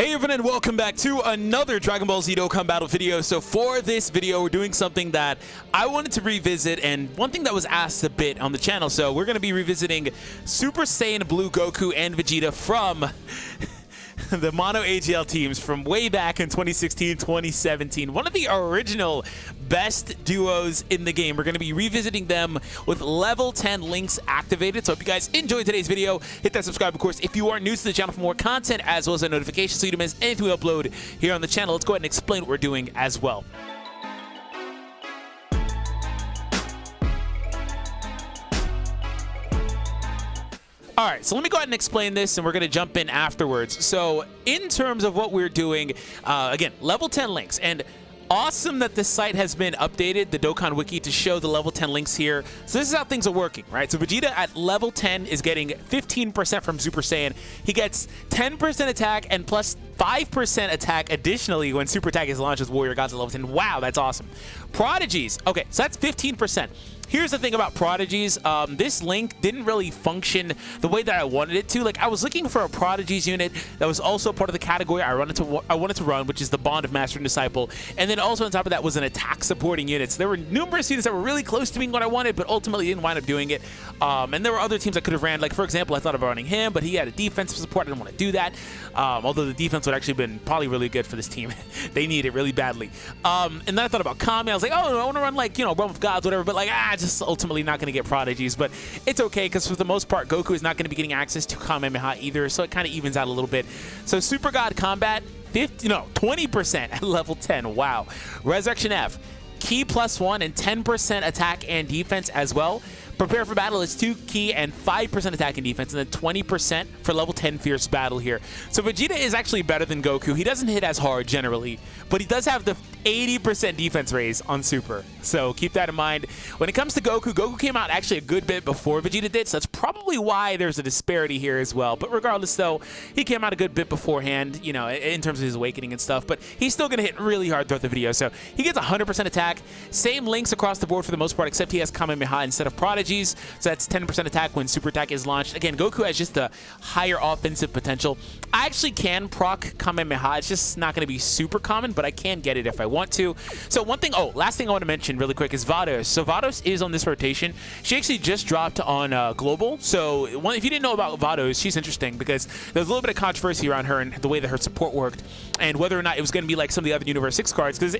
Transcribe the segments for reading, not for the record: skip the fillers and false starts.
Hey everyone, and welcome back to another Dragon Ball Z Dokkan battle video. So for this video, we're doing something that I wanted to revisit, and one thing that was asked a bit on the channel. So we're going to be revisiting Super Saiyan Blue Goku and Vegeta from the Mono AGL teams from way back in 2016, 2017. One of the original best duos in the game. We're going to be revisiting them with level 10 links activated. So I hope you guys enjoyed today's video. Hit that subscribe, of course, if you are new to the channel for more content, as well as a notification so you don't miss anything we upload here on the channel. Let's go ahead and explain what we're doing as well. All right, so let me go ahead and explain this, and we're going to jump in afterwards. So in terms of what we're doing, again, level 10 links. And awesome that this site has been updated, the Dokkan Wiki, to show the level 10 links here. So this is how things are working, right? So Vegeta at level 10 is getting 15% from Super Saiyan. He gets 10% attack and plus 5% attack additionally when Super Attack is launched with Warrior Gods at level 10. Wow, that's awesome. Prodigies. Okay, so that's 15%. Here's the thing about Prodigies. This link didn't really function the way that I wanted it to. Like, I was looking for a Prodigies unit that was also part of the category I wanted to run, which is the Bond of Master and Disciple. And then also on top of that was an attack supporting unit. So there were numerous units that were really close to being what I wanted, but ultimately didn't wind up doing it. And there were other teams I could have ran. Like, for example, I thought about running him, but he had a defensive support. I didn't want to do that. Although the defense would actually been probably really good for this team. They need it really badly. And then I thought about Kami. I was like, oh, I want to run, like, you know, Realm of Gods, whatever. But like, just ultimately not going to get Prodigies. But it's okay, because for the most part, Goku is not going to be getting access to Kamehameha either. So it kind of evens out a little bit. So Super God Combat, 20% at level 10. Wow. Resurrection F, Ki +1 and 10% attack and defense as well. Prepare for Battle is 2 Ki and 5% attack and defense, and then 20% for level 10 Fierce Battle here. So Vegeta is actually better than Goku. He doesn't hit as hard generally, but he does have the 80% defense raise on Super. So keep that in mind. When it comes to Goku, Goku came out actually a good bit before Vegeta did, so that's probably why there's a disparity here as well. But regardless, though, he came out a good bit beforehand, you know, in terms of his awakening and stuff. But he's still going to hit really hard throughout the video. So he gets 100% attack. Same links across the board for the most part, except he has Kamehameha instead of Prodigy. So that's 10% attack when Super Attack is launched. Again, Goku has just a higher offensive potential. I actually can proc Kamehameha. It's just not going to be super common, but I can get it if I want to. So one thing, last thing I want to mention really quick is Vados. So Vados is on this rotation. She actually just dropped on Global. So if you didn't know about Vados, she's interesting because there's a little bit of controversy around her and the way that her support worked and whether or not it was going to be like some of the other Universe 6 cards, because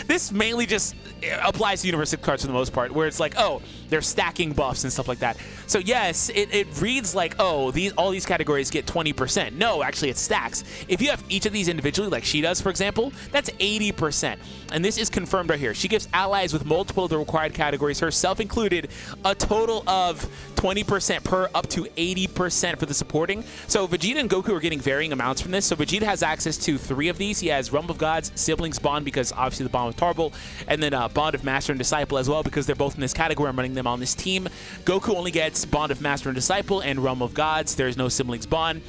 this mainly just applies to Universe 6 cards for the most part, where it's like, oh, they're stacking buffs and stuff like that. So yes, it reads like, oh, all these categories get 20%. No, actually it stacks. If you have each of these individually, like she does, for example, that's 80%. And this is confirmed right here. She gives allies with multiple of the required categories, herself included, a total of 20% per up to 80% for the supporting. So Vegeta and Goku are getting varying amounts from this. So Vegeta has access to 3 of these. He has Realm of Gods, Siblings Bond, because obviously the Bond with Tarble, and then Bond of Master and Disciple as well, because they're both in this category. I'm running them on this team. Goku only gets Bond of Master and Disciple and Realm of Gods. There's no Siblings Bond.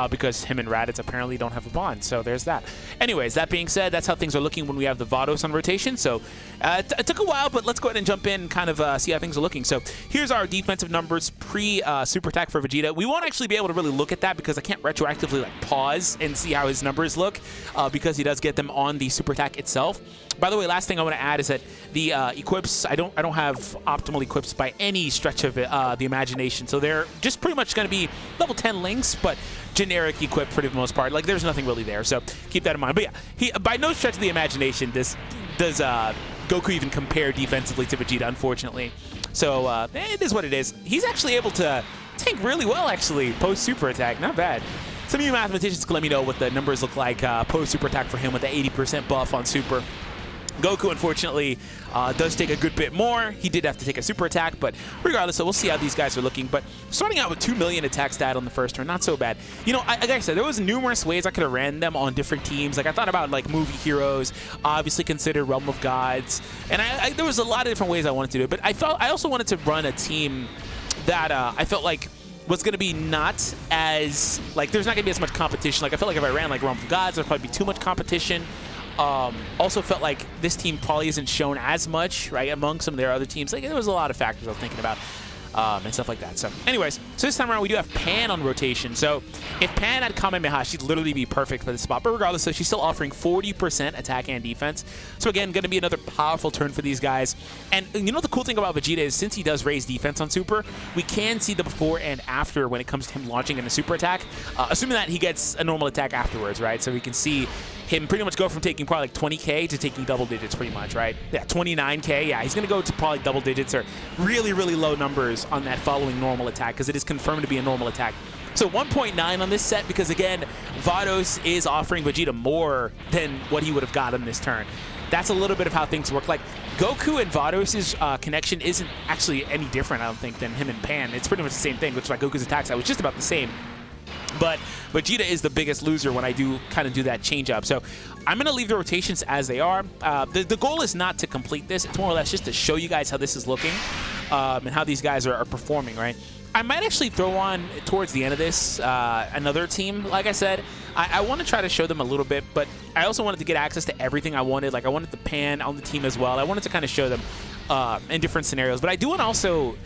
Because him and Raditz apparently don't have a bond, so there's that. Anyways, that being said, that's how things are looking when we have the Vados on rotation. So it took a while, but let's go ahead and jump in and kind of see how things are looking. So here's our defensive numbers pre-Super Attack for Vegeta. We won't actually be able to really look at that because I can't retroactively like pause and see how his numbers look because he does get them on the Super Attack itself. By the way, last thing I want to add is that the equips, I don't have optimal equips by any stretch of the imagination. So they're just pretty much going to be level 10 links, but generic equip for the most part. Like, there's nothing really there, so keep that in mind. But yeah, by no stretch of the imagination does Goku even compare defensively to Vegeta, unfortunately. So it is what it is. He's actually able to tank really well, actually, post-Super Attack. Not bad. Some of you mathematicians can let me know what the numbers look like post-Super Attack for him with the 80% buff on Super. Goku, unfortunately, does take a good bit more. He did have to take a Super Attack, but regardless, so we'll see how these guys are looking. But starting out with 2 million attack stat on the first turn, not so bad. You know, like I said, there was numerous ways I could have ran them on different teams. Like, I thought about, like, movie heroes, obviously considered Realm of Gods, and there was a lot of different ways I wanted to do it. But I also wanted to run a team that I felt like was going to be not as, like, there's not going to be as much competition. Like, I felt like if I ran, like, Realm of Gods, there'd probably be too much competition. Also felt like this team probably isn't shown as much, right, among some of their other teams. Like, there was a lot of factors I was thinking about. and stuff like that. So anyways, so this time around we do have Pan on rotation. So if Pan had Kamehameha, she'd literally be perfect for this spot. But regardless, so she's still offering 40% attack and defense. So again, going to be another powerful turn for these guys. And you know the cool thing about Vegeta is since he does raise defense on Super, we can see the before and after when it comes to him launching in a Super attack, assuming that he gets a normal attack afterwards, right? So we can see him pretty much go from taking probably like 20k to taking double digits pretty much, right? Yeah, 29k. Yeah, he's going to go to probably double digits or really, really low numbers on that following normal attack because it is confirmed to be a normal attack. So 1.9 on this set because, again, Vados is offering Vegeta more than what he would have got on this turn. That's a little bit of how things work. Like, Goku and Vados' connection isn't actually any different, I don't think, than him and Pan. It's pretty much the same thing, which is why Goku's attack side was just about the same. But Vegeta is the biggest loser when I do kind of do that change up. So I'm going to leave the rotations as they are. The goal is not to complete this. It's more or less just to show you guys how this is looking and how these guys are performing, right? I might actually throw on, towards the end of this, another team. Like I said, I want to try to show them a little bit, but I also wanted to get access to everything I wanted. Like, I wanted the Pan on the team as well. I wanted to kind of show them in different scenarios. But I do want to also...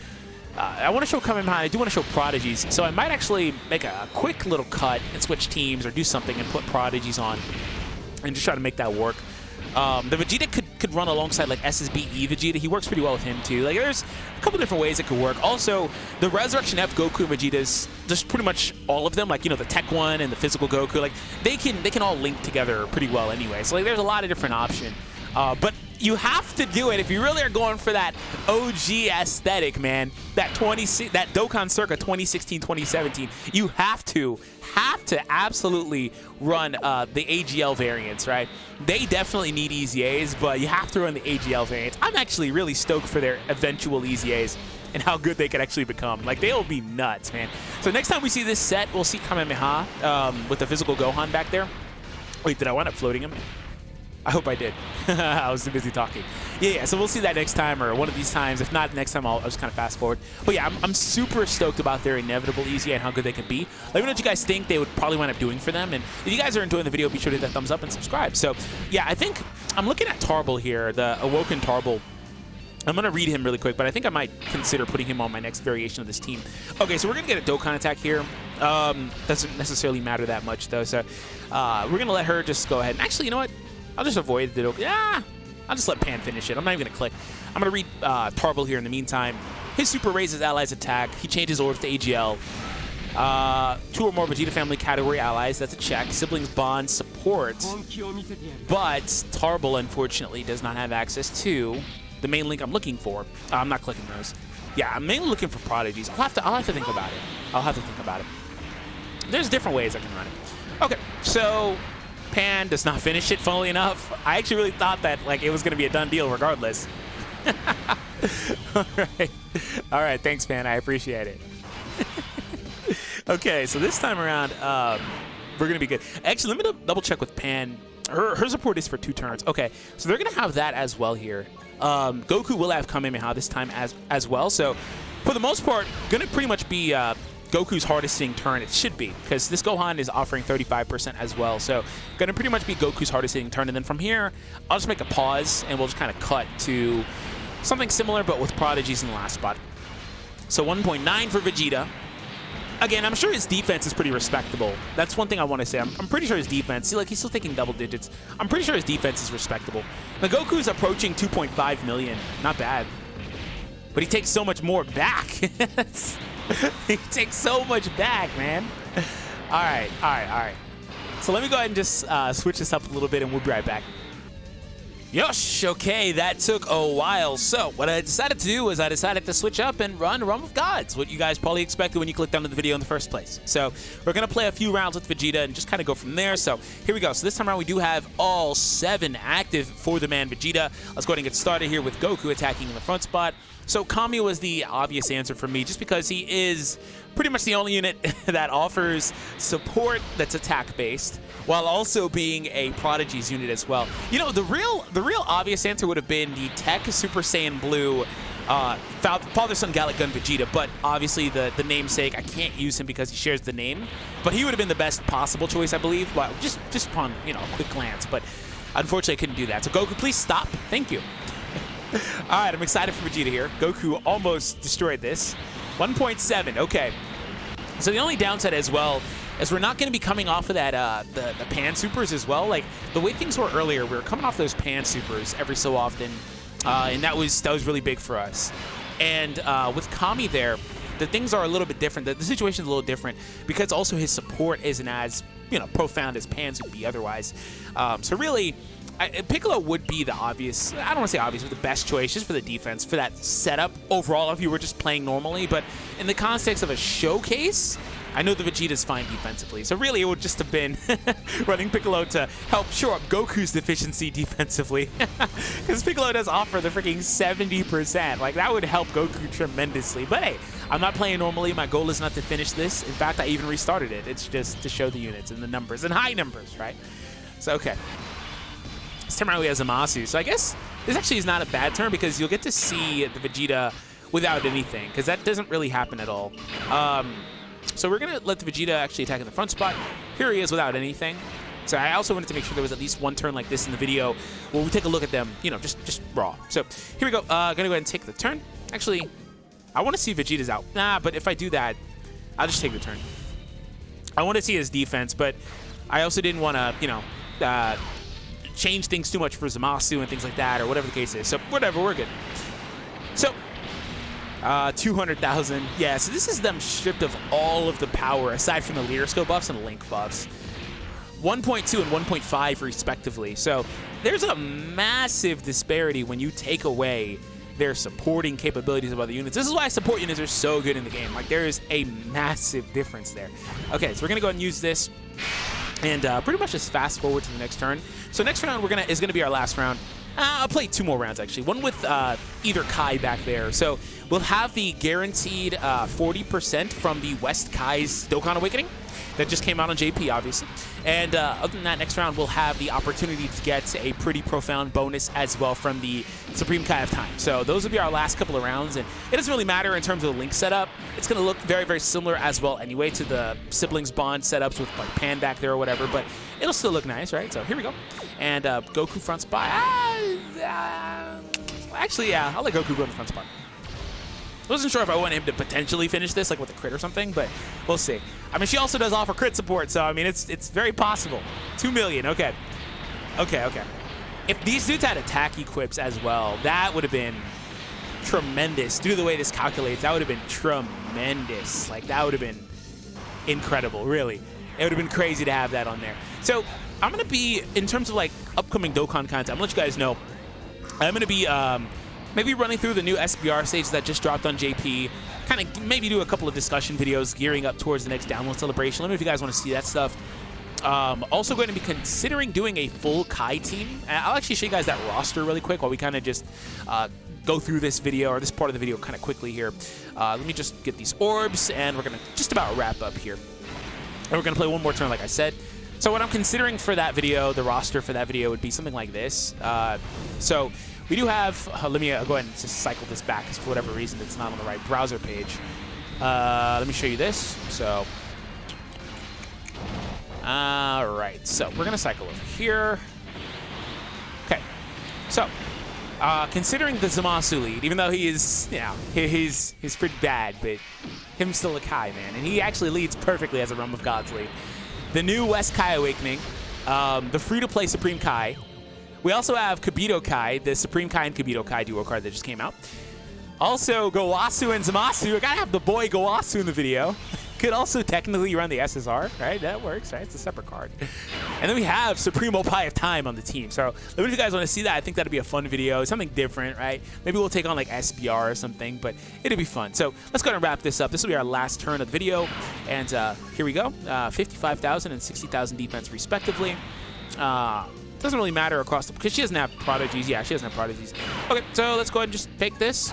I want to show Kamehameha. I do want to show Prodigies. So I might actually make a quick little cut and switch teams or do something and put Prodigies on and just try to make that work. The Vegeta could run alongside like SSB Vegeta. He works pretty well with him too. Like, there's a couple different ways it could work. Also, the Resurrection F Goku and Vegeta's, just pretty much all of them, like, you know, the tech one and the physical Goku, like they can all link together pretty well anyway. So like, there's a lot of different options. But you have to do it if you really are going for that OG aesthetic, man. That Dokkan circa 2016, 2017. You have to absolutely run the AGL variants, right? They definitely need Easy A's, but you have to run the AGL variants. I'm actually really stoked for their eventual Easy A's and how good they could actually become. Like, they'll be nuts, man. So next time we see this set, we'll see Kamehameha with the physical Gohan back there. Wait, did I wind up floating him? I hope I did. I was too busy talking. Yeah, so we'll see that next time or one of these times. If not, next time I'll just kind of fast forward. But yeah, I'm super stoked about their inevitable Easy and how good they can be. Let me know what you guys think they would probably wind up doing for them. And if you guys are enjoying the video, be sure to hit that thumbs up and subscribe. So yeah, I think I'm looking at Tarble here, the Awoken Tarble. I'm going to read him really quick, but I think I might consider putting him on my next variation of this team. Okay, so we're going to get a Dokkan attack here. Doesn't necessarily matter that much, though. So we're going to let her just go ahead. And actually, you know what? I'll just avoid the Dokkan. Yeah, I'll just let Pan finish it. I'm not even going to click. I'm going to read Tarble here in the meantime. His super raises allies attack. He changes orders to AGL. 2 or more Vegeta family category allies. That's a check. Siblings bond support. But Tarble, unfortunately, does not have access to the main link I'm looking for. I'm not clicking those. Yeah, I'm mainly looking for Prodigies. I'll have to think about it. There's different ways I can run it. Okay, so Pan does not finish it, funnily enough. I actually really thought that like it was going to be a done deal regardless. All right, thanks, Pan. I appreciate it. Okay, so this time around, we're going to be good. Actually, let me double check with Pan. Her support is for 2 turns. Okay, so they're going to have that as well here. Goku will have Kamehameha this time as well. So for the most part, going to pretty much be Goku's hardest hitting turn. It should be, because this Gohan is offering 35% as well. So going to pretty much be Goku's hardest hitting turn. And then from here, I'll just make a pause and we'll just kind of cut to something similar, but with Prodigies in the last spot. So 1.9 for Vegeta. Again, I'm sure his defense is pretty respectable. That's one thing I want to say. I'm pretty sure his defense, see, like, he's still taking double digits. I'm pretty sure his defense is respectable. Now, Goku's approaching 2.5 million. Not bad. But he takes so much more back. He takes so much back, man. All right. So let me go ahead and just switch this up a little bit, and we'll be right back. Yosh, okay, that took a while. So what I decided to do was I decided to switch up and run Realm of Gods, what you guys probably expected when you clicked onto the video in the first place. So we're going to play a few rounds with Vegeta and just kind of go from there. So here we go. So this time around we do have all 7 active for the man Vegeta. Let's go ahead and get started here with Goku attacking in the front spot. So Kami was the obvious answer for me just because he is pretty much the only unit that offers support that's attack-based, while also being a Prodigies unit as well. You know, the real obvious answer would have been the Tech Super Saiyan Blue Father-Son Gallic Gun Vegeta, but obviously the namesake, I can't use him because he shares the name. But he would have been the best possible choice, I believe, but just upon, you know, a quick glance. But unfortunately, I couldn't do that. So Goku, please stop. Thank you. All right, I'm excited for Vegeta here. Goku almost destroyed this. 1.7, okay. So the only downside as well is we're not going to be coming off of that the pan supers as well. Like the way things were earlier, we were coming off those pan supers every so often, and that was really big for us. And with Kami there, the things are a little bit different. The situation is a little different because also his support isn't as profound as Pan's would be otherwise. So really, Piccolo would be the obvious, I don't want to say obvious, but the best choice just for the defense, for that setup overall if you were just playing normally. But in the context of a showcase, I know the Vegeta's fine defensively. So really, it would just have been running Piccolo to help shore up Goku's deficiency defensively. Because Piccolo does offer the freaking 70%. Like, that would help Goku tremendously. But hey, I'm not playing normally. My goal is not to finish this. In fact, I even restarted it. It's just to show the units and the numbers, and high numbers, right? So, okay. This time around we have Zamasu. So I guess this actually is not a bad turn because you'll get to see the Vegeta without anything, because that doesn't really happen at all. So we're going to let the Vegeta actually attack in the front spot. Here he is without anything. So I also wanted to make sure there was at least one turn like this in the video where we take a look at them, just raw. So here we go. Going to go ahead and take the turn. Actually, I want to see Vegeta's out. Nah, but if I do that, I'll just take the turn. I want to see his defense, but I also didn't want to, change things too much for Zamasu and things like that, or whatever the case is. So whatever, we're good. So 200,000. Yeah, so this is them stripped of all of the power aside from the leader skill buffs and link buffs. 1.2 and 1.5 respectively. So there's a massive disparity when you take away their supporting capabilities of other units. This is why support units are so good in the game. Like, there is a massive difference there. Okay, so we're gonna go and use this and pretty much just fast forward to the next turn. So next round is gonna be our last round. I'll play 2 more rounds, actually. One with either Kai back there. So we'll have the guaranteed 40% from the West Kai's Dokkan Awakening that just came out on JP, obviously. And other than that, next round we'll have the opportunity to get a pretty profound bonus as well from the Supreme Kai of Time. So those will be our last couple of rounds, and it doesn't really matter in terms of the link setup. It's going to look very, very similar as well anyway to the Siblings Bond setups with like Pan back there or whatever, but it'll still look nice, right? So here we go. And Goku front spot. Actually, yeah, I'll let Goku go in the front spot. I wasn't sure if I wanted him to potentially finish this, like with a crit or something, but we'll see. I mean, she also does offer crit support, so I mean, it's very possible. 2 million, okay. Okay. If these dudes had attack equips as well, that would have been tremendous. Due to the way this calculates, that would have been tremendous. Like, that would have been incredible, really. It would have been crazy to have that on there. So I'm going to be, in terms of like upcoming Dokkan content, I'm going to let you guys know, I'm going to be maybe running through the new SBR stage that just dropped on JP, kind of maybe do a couple of discussion videos gearing up towards the next download celebration. Let me know if you guys want to see that stuff. Also going to be considering doing a full Kai team. I'll actually show you guys that roster really quick while we kind of just go through this video, or this part of the video, kind of quickly here. Let me just get these orbs, and we're going to just about wrap up here. And we're going to play one more turn, like I said. So what I'm considering for that video, the roster for that video, would be something like this. So we do have, let me go ahead and just cycle this back, because for whatever reason it's not on the right browser page. Let me show you this. So, all right, so we're gonna cycle over here. Okay, so considering the Zamasu lead, even though he is, he's pretty bad, but him's still a Kai, man, and he actually leads perfectly as a Realm of Gods lead. The new West Kai Awakening, the free-to-play Supreme Kai. We also have Kibito Kai, the Supreme Kai and Kibito Kai duo card that just came out. Also, Gowasu and Zamasu. I gotta have the boy Gowasu in the video. Could also technically run the SSR, right? That works, right? It's a separate card. And then we have Supremo Pi of Time on the team. So let me know if you guys want to see that. I think that'd be a fun video, something different, right? Maybe we'll take on like SBR or something, but it'll be fun. So let's go ahead and wrap this up. This will be our last turn of the video. And here we go. 55,000 and 60,000 defense respectively. Doesn't really matter across the, because she doesn't have prodigies. Yeah, she doesn't have prodigies. Okay, so let's go ahead and just take this.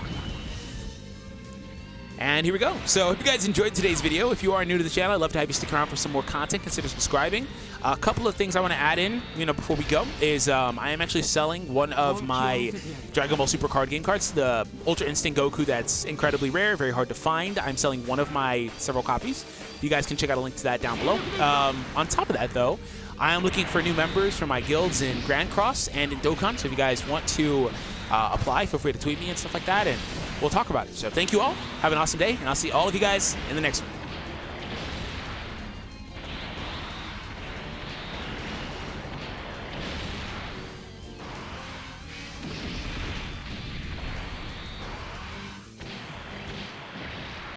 And here we go. So if you guys enjoyed today's video, if you are new to the channel, I'd love to have you stick around for some more content. Consider subscribing. A couple of things I want to add in, before we go, is I am actually selling one of my Dragon Ball Super card game cards, the Ultra Instinct Goku that's incredibly rare, very hard to find. I'm selling one of my several copies. You guys can check out a link to that down below. On top of that, though, I am looking for new members for my guilds in Grand Cross and in Dokkan. So if you guys want to apply, feel free to tweet me and stuff like that. And we'll talk about it. So thank you all. Have an awesome day, and I'll see all of you guys in the next one.